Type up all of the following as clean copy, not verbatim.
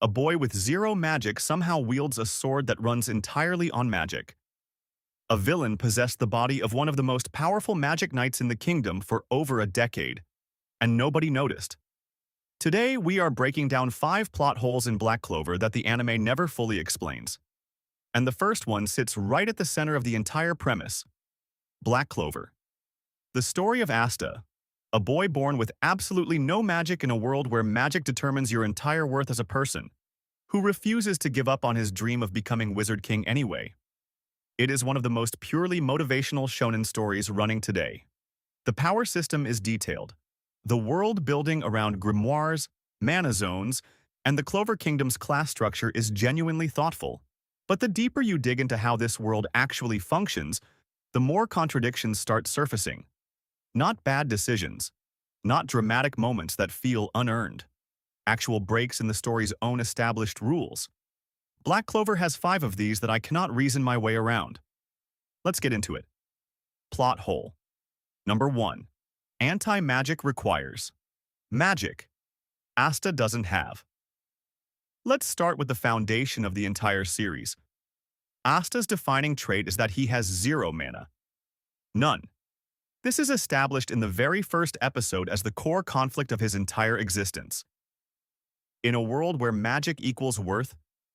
A boy with zero magic somehow wields a sword that runs entirely on magic. A villain possessed the body of one of the most powerful magic knights in the kingdom for over a decade, and nobody noticed. Today, we are breaking down 5 plot holes in Black Clover that the anime never fully explains. And the first one sits right at the center of the entire premise: Black Clover. The story of Asta, a boy born with absolutely no magic in a world where magic determines your entire worth as a person, who refuses to give up on his dream of becoming Wizard King anyway. It is one of the most purely motivational shonen stories running today. The power system is detailed. The world building around grimoires, mana zones, and the Clover Kingdom's class structure is genuinely thoughtful. But the deeper you dig into how this world actually functions, the more contradictions start surfacing. Not bad decisions, not dramatic moments that feel unearned. Actual breaks in the story's own established rules. Black Clover has 5 of these that I cannot reason my way around. Let's get into it. Plot hole. Number 1. Anti-magic requires magic Asta doesn't have. Let's start with the foundation of the entire series. Asta's defining trait is that he has zero mana. None. This is established in the very first episode as the core conflict of his entire existence. In a world where magic equals worth,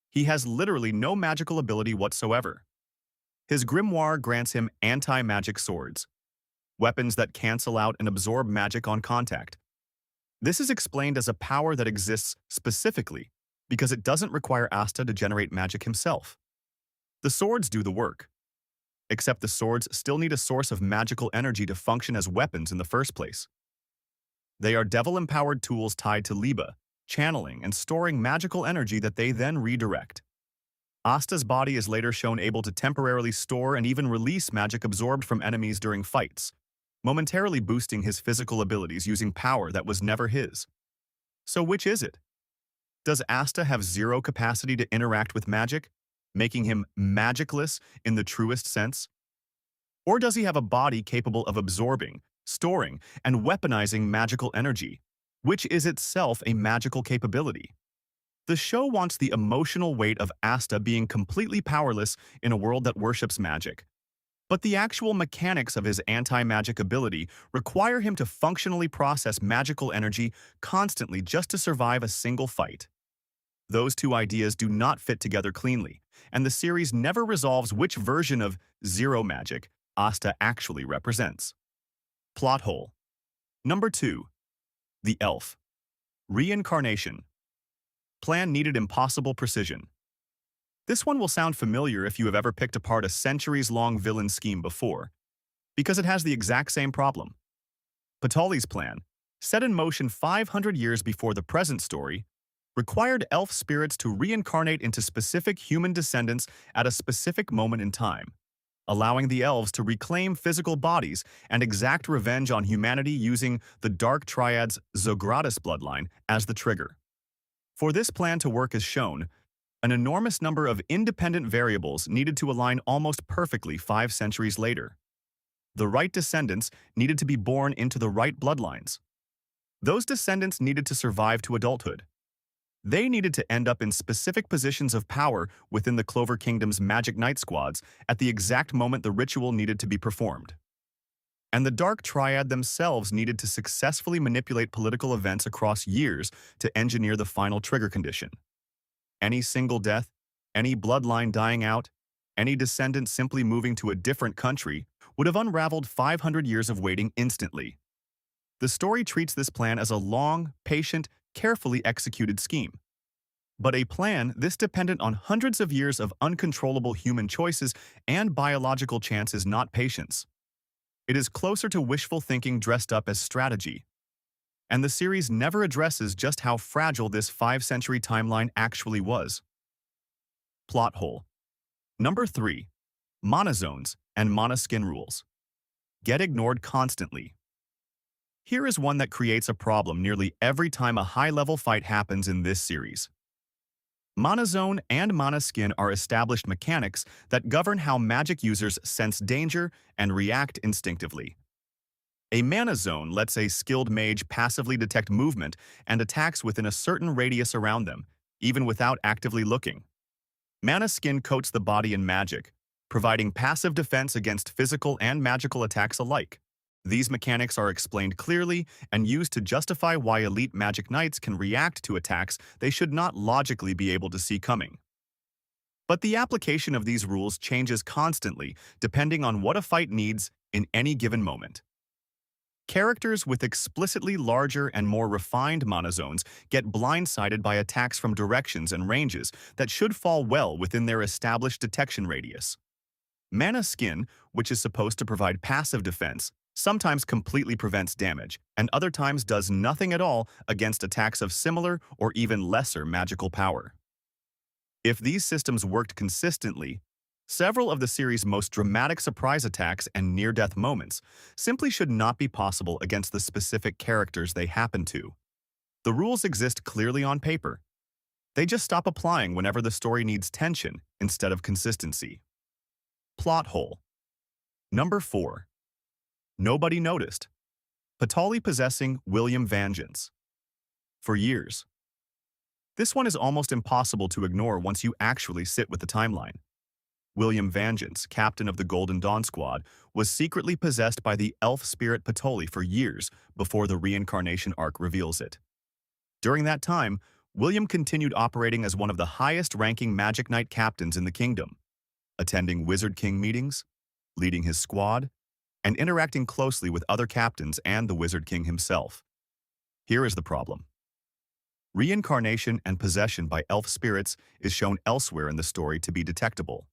he has literally no magical ability whatsoever. His grimoire grants him anti-magic swords, weapons that cancel out and absorb magic on contact. This is explained as a power that exists specifically because it doesn't require Asta to generate magic himself. The swords do the work, except the swords still need a source of magical energy to function as weapons in the first place. They are devil-empowered tools tied to Liba, channeling and storing magical energy that they then redirect. Asta's body is later shown able to temporarily store and even release magic absorbed from enemies during fights, momentarily boosting his physical abilities using power that was never his. So which is it? Does Asta have zero capacity to interact with magic, making him magicless in the truest sense? Or does he have a body capable of absorbing, storing, and weaponizing magical energy, which is itself a magical capability? The show wants the emotional weight of Asta being completely powerless in a world that worships magic. But the actual mechanics of his anti-magic ability require him to functionally process magical energy constantly just to survive a single fight. Those two ideas do not fit together cleanly, and the series never resolves which version of zero magic Asta actually represents. Plot hole. Number 2. The Elf. Reincarnation. Plan needed impossible precision. This one will sound familiar if you have ever picked apart a centuries-long villain scheme before, because it has the exact same problem. Patali's plan, set in motion 500 years before the present story, required elf spirits to reincarnate into specific human descendants at a specific moment in time, allowing the elves to reclaim physical bodies and exact revenge on humanity using the Dark Triad's Zogratis bloodline as the trigger. For this plan to work as shown, an enormous number of independent variables needed to align almost perfectly 5 centuries later. The right descendants needed to be born into the right bloodlines. Those descendants needed to survive to adulthood. They needed to end up in specific positions of power within the Clover Kingdom's Magic Knight squads at the exact moment the ritual needed to be performed. And the Dark Triad themselves needed to successfully manipulate political events across years to engineer the final trigger condition. Any single death, any bloodline dying out, any descendant simply moving to a different country would have unraveled 500 years of waiting instantly. The story treats this plan as a long, patient, carefully executed scheme. But a plan this dependent on hundreds of years of uncontrollable human choices and biological chance is not patience. It is closer to wishful thinking dressed up as strategy. And the series never addresses just how fragile this 5-century timeline actually was. Plot hole. Number 3. Mana zones and mana skin rules. Get ignored constantly. Here is one that creates a problem nearly every time a high-level fight happens in this series. Mana zone and mana skin are established mechanics that govern how magic users sense danger and react instinctively. A mana zone lets a skilled mage passively detect movement and attacks within a certain radius around them, even without actively looking. Mana skin coats the body in magic, providing passive defense against physical and magical attacks alike. These mechanics are explained clearly and used to justify why elite magic knights can react to attacks they should not logically be able to see coming. But the application of these rules changes constantly depending on what a fight needs in any given moment. Characters with explicitly larger and more refined mana zones get blindsided by attacks from directions and ranges that should fall well within their established detection radius. Mana skin, which is supposed to provide passive defense, sometimes completely prevents damage, and other times does nothing at all against attacks of similar or even lesser magical power. If these systems worked consistently, several of the series' most dramatic surprise attacks and near-death moments simply should not be possible against the specific characters they happen to. The rules exist clearly on paper. They just stop applying whenever the story needs tension instead of consistency. Plot hole. Number 4. Nobody noticed. Patali possessing William Vengeance. For years. This one is almost impossible to ignore once you actually sit with the timeline. William Vengeance, captain of the Golden Dawn Squad, was secretly possessed by the elf spirit Patali for years before the reincarnation arc reveals it. During that time, William continued operating as one of the highest-ranking Magic Knight captains in the kingdom, attending Wizard King meetings, leading his squad, and interacting closely with other captains and the Wizard King himself. Here is the problem. Reincarnation and possession by elf spirits is shown elsewhere in the story to be detectable.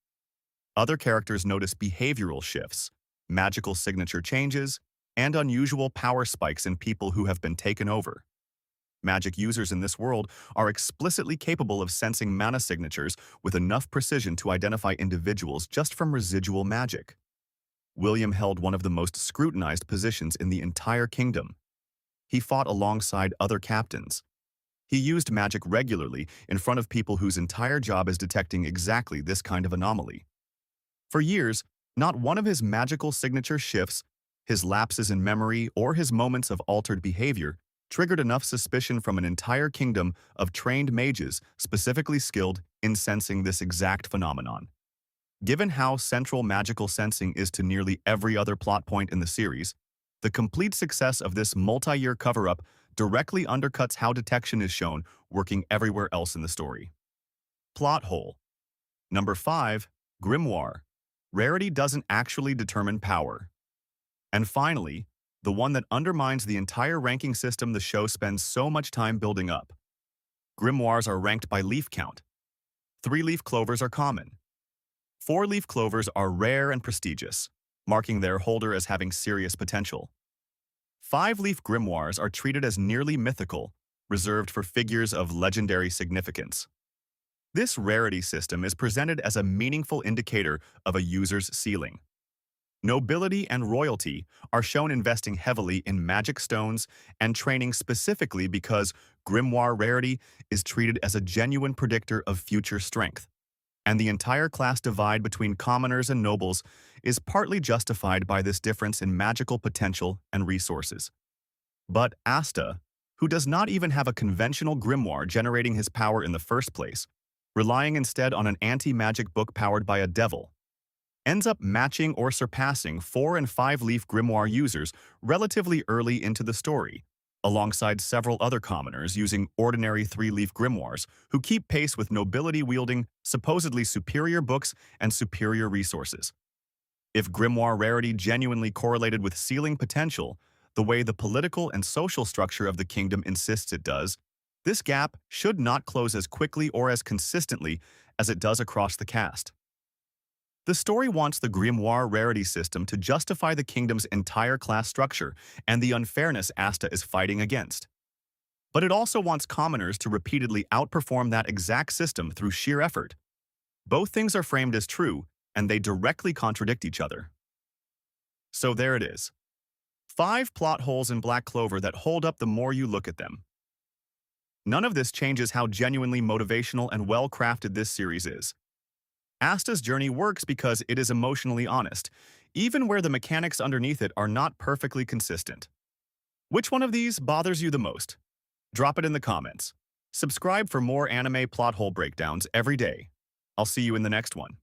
Other characters notice behavioral shifts, magical signature changes, and unusual power spikes in people who have been taken over. Magic users in this world are explicitly capable of sensing mana signatures with enough precision to identify individuals just from residual magic. William held one of the most scrutinized positions in the entire kingdom. He fought alongside other captains. He used magic regularly in front of people whose entire job is detecting exactly this kind of anomaly. For years, not one of his magical signature shifts, his lapses in memory, or his moments of altered behavior triggered enough suspicion from an entire kingdom of trained mages specifically skilled in sensing this exact phenomenon. Given how central magical sensing is to nearly every other plot point in the series, the complete success of this multi-year cover-up directly undercuts how detection is shown working everywhere else in the story. Plot hole. Number 5. Grimoire. Rarity doesn't actually determine power. And finally, the one that undermines the entire ranking system the show spends so much time building up. Grimoires are ranked by leaf count. 3-leaf clovers are common. 4-leaf clovers are rare and prestigious, marking their holder as having serious potential. 5-leaf grimoires are treated as nearly mythical, reserved for figures of legendary significance. This rarity system is presented as a meaningful indicator of a user's ceiling. Nobility and royalty are shown investing heavily in magic stones and training specifically because grimoire rarity is treated as a genuine predictor of future strength. And the entire class divide between commoners and nobles is partly justified by this difference in magical potential and resources. But Asta, who does not even have a conventional grimoire generating his power in the first place, relying instead on an anti-magic book powered by a devil, ends up matching or surpassing 4- and 5-leaf grimoire users relatively early into the story, alongside several other commoners using ordinary 3-leaf grimoires who keep pace with nobility wielding supposedly superior books and superior resources. If grimoire rarity genuinely correlated with ceiling potential, the way the political and social structure of the kingdom insists it does, this gap should not close as quickly or as consistently as it does across the cast. The story wants the grimoire rarity system to justify the kingdom's entire class structure and the unfairness Asta is fighting against. But it also wants commoners to repeatedly outperform that exact system through sheer effort. Both things are framed as true, and they directly contradict each other. So there it is. 5 plot holes in Black Clover that hold up the more you look at them. None of this changes how genuinely motivational and well-crafted this series is. Asta's journey works because it is emotionally honest, even where the mechanics underneath it are not perfectly consistent. Which one of these bothers you the most? Drop it in the comments. Subscribe for more anime plot hole breakdowns every day. I'll see you in the next one.